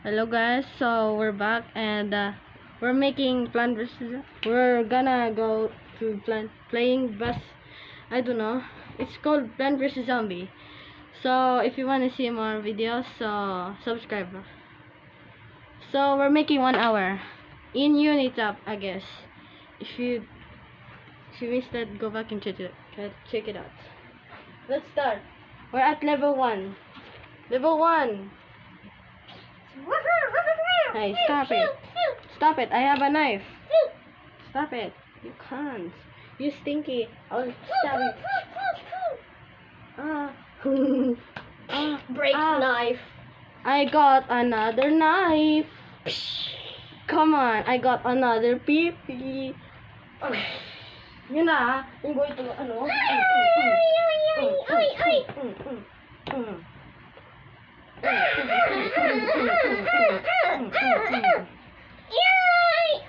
Hello guys, so we're back and we're making Plant vs. We're gonna go to playing bus. I don't know. It's called Plant vs. Zombie. So if you wanna see more videos, so subscribe. So we're making 1 hour in Unitab, I guess. If you missed that, go back and check it out. Let's start. We're at level 1. Level 1. Hey, stop it. Stop it. I have a knife. Stop it. You can't. You stinky. I'll stab you. Break knife. I got another knife. Come on. I got another pee-pee. Yun na. Yung going to, ano?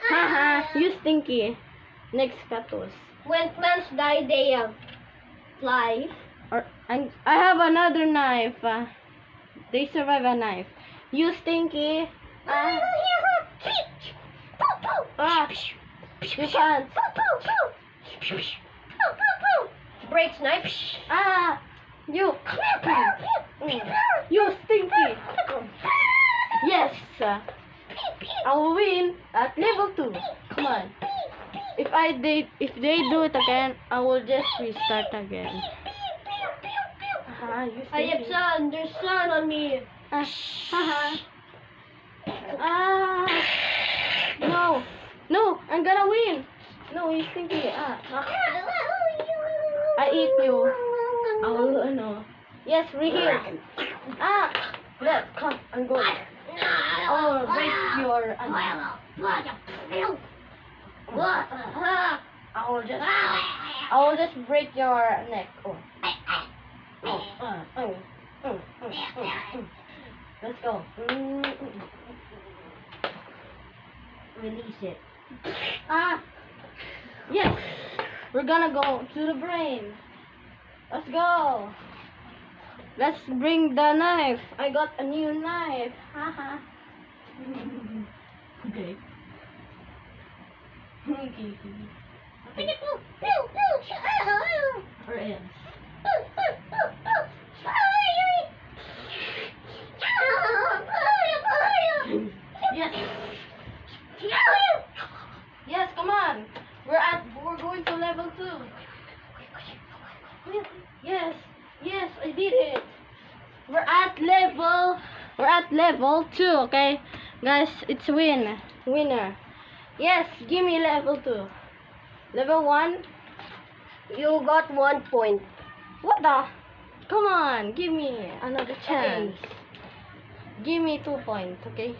Haha, you stinky. Next status. When plants die, they fly. Or I have another knife. They survive a knife. You stinky. You can't. Breaks knife. You. You stinky. Yes. I will win at level 2. Come on. If they do it again, I will just restart again. You I have stinky. sun. There's sun on me. No. No, I'm gonna win. No, you stinky. I eat you. I will, no. Yes, we're here. Let's come. I'm going. I will break your. I will just break your neck. Let's go. Release it. Yes. We're gonna go to the brain. Let's go. Let's bring the knife. I got a new knife. Haha. Okay. Or else. Yes. Yes, come on. We're going to level 2. Yes. Yes, I did it. We're at level 2, okay? Guys, it's winner. Yes, give me level 2. Level 1. You got 1 point. What the? Come on, give me another chance. Okay. Give me 2 points, okay?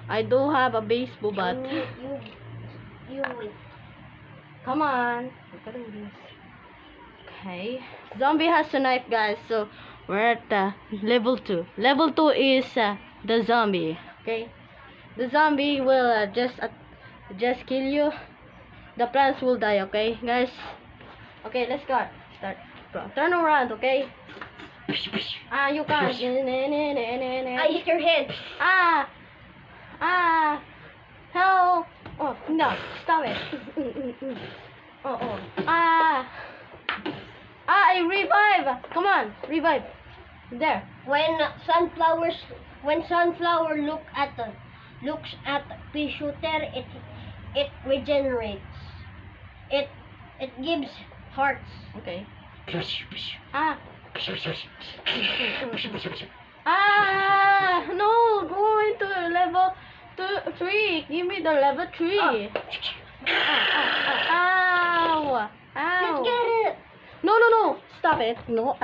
I do have a baseball bat. You win. Come on. Okay. Zombie has a knife, guys. So we're at level 2. Level 2 is the zombie. Okay. The zombie will just kill you. The plants will die. Okay, guys. Okay, let's go. Start. Turn around. Okay. You can't. I hit your head. Help. Oh, no. Stop it. I revive. Come on, revive. There. When sunflower looks at pea shooter, it regenerates. It gives hearts. Okay. No, go into level 3. Give me the level 3. Ow. Let's get it. No. Stop it. No.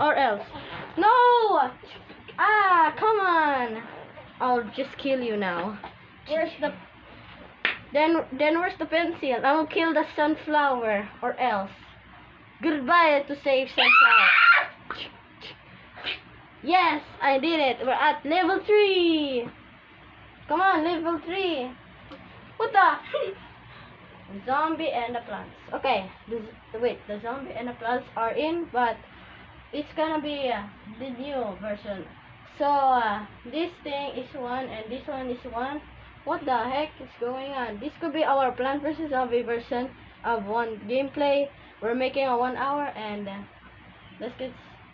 Or else. No. Come on. I'll just kill you now. Where's the? Then where's the pencil? I will kill the sunflower or else. Goodbye to save sunflower. Yes, I did it. We're at level 3. Come on, level 3. What the? Zombie and the plants. Okay, wait, the zombie and the plants are in, but it's gonna be the new version. So this thing is one and this one is one. What the heck is going on? This could be our Plant vs Zombie version of one gameplay. We're making a 1 hour and let's get.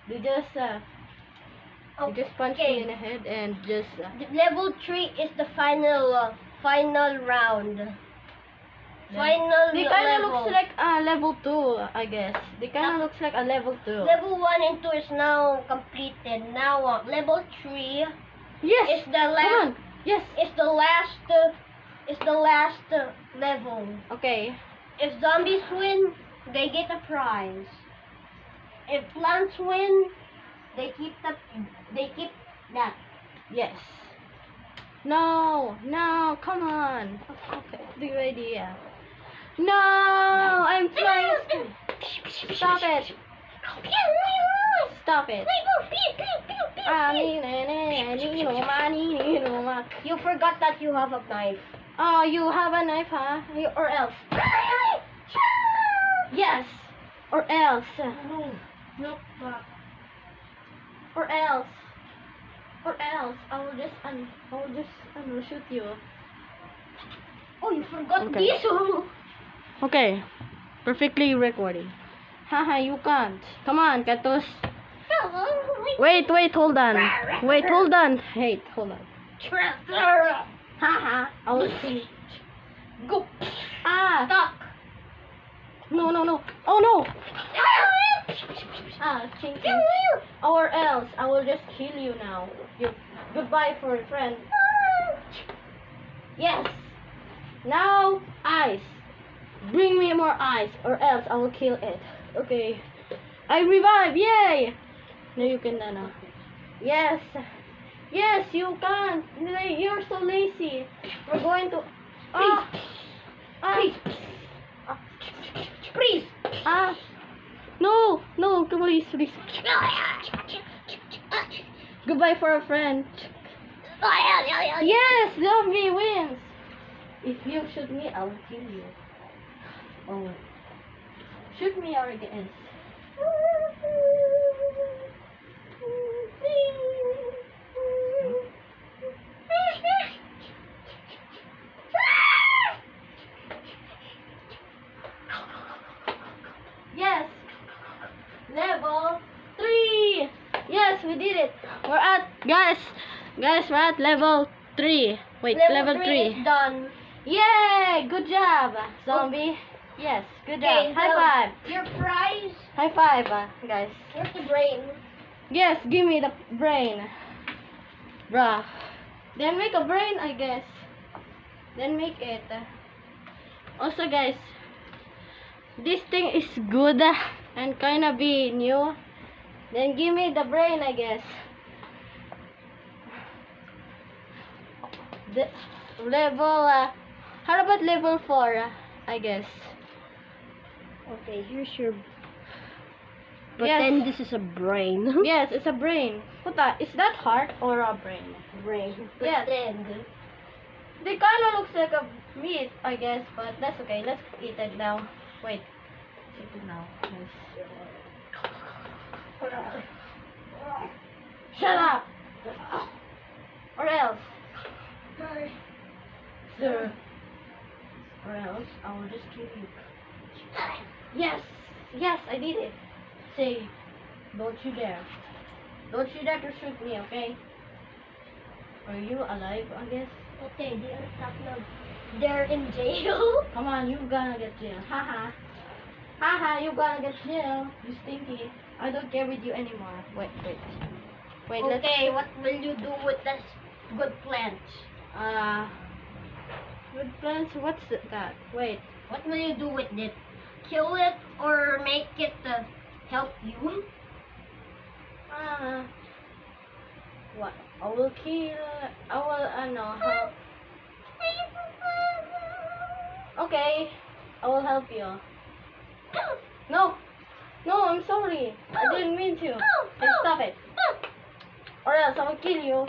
We just you just punch me in the head and just Level 3 is the final round. Final they kind of level. looks like level 2, I guess. They kind of looks like a level 2. Level 1 and 2 is now completed. Now level 3 Yes. is the Come last. on. Yes. Is the last level. Okay. If zombies win, they get a prize. If plants win, they keep that. Yes. No. No. Come on. Okay. The idea. No. I'm flying. Stop it. Stop it. You forgot that you have a knife. Oh, you have a knife, huh? Or else. Yes. Or else. No, no, Or else. Or else. I will just shoot you. Oh, you forgot Okay. this one. Okay. Perfectly recording. Haha, you can't. Come on, Katos. Wait, hold on. Wait, hold on. Wait, hold on. Haha, I will see. Go. Ah, Stuck. no. Oh no. Ah, thinking. Or else, I will just kill you now. You goodbye for a friend. Yes. Now, ice. Bring me more ice, or else I will kill it. Okay. I revive. Yay! No, you can now. Yes. Yes, you can. You're so lazy. We're going to. Please. No, please. Goodbye for a friend. Yes, zombie wins. If you shoot me, I will kill you. Oh, shoot me or against. Yes. Level 3. Yes, we did it. We're at guys, we're at level 3. Wait, level 3. is done. Yay! Good job, zombie. Yes, good job. Okay, High five. Your prize. High five, guys. Here's the brain. Yes, give me the brain. Bruh. Then make a brain, I guess. Then make it. Also, guys, this thing is good and kinda be new. Then give me the brain, I guess. The level, how about level 4, I guess. Okay, here's your. But Yes. then this is a brain. Yes, it's a brain. What the? Is that heart or a brain? Brain. Yeah. Then. They kinda looks like a meat, I guess, but that's okay. Let's eat it now. Wait. Eat it now. Yes. Shut up! Or else. Sir. Or else I will just kill you. Yes! Yes, I did it. Say, don't you dare. Don't you dare to shoot me, okay? Are you alive, I guess? Okay, they are stuck now. They're in jail. Come on, you gonna get jail. Haha. Haha, you gonna get jail. You stinky. I don't care with you anymore. Wait. Wait, Okay, what will you do with this good plant? Good plans, what's that? Wait. What will you do with it? Kill it or make it help you? What? I will kill, I will, no, help. Okay, I will help you. No, I'm sorry. I didn't mean to. Hey, stop it. Or else I will kill you.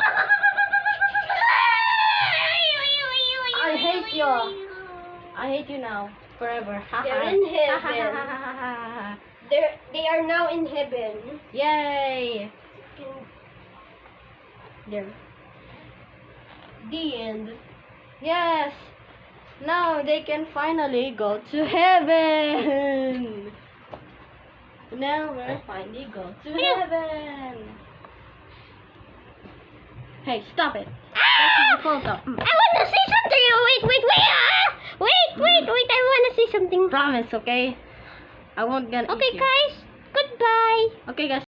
I hate you. I hate you now. Forever. You're in heaven. They are now in heaven. Yay! There. The end. Yes! Now they can finally go to heaven! Now we're finally go to heaven! Hey, stop it! That's my photo. I want to say something. Wait. I want to say something. Promise, okay? I won't gonna eat Okay, you. guys. Goodbye. Okay, guys.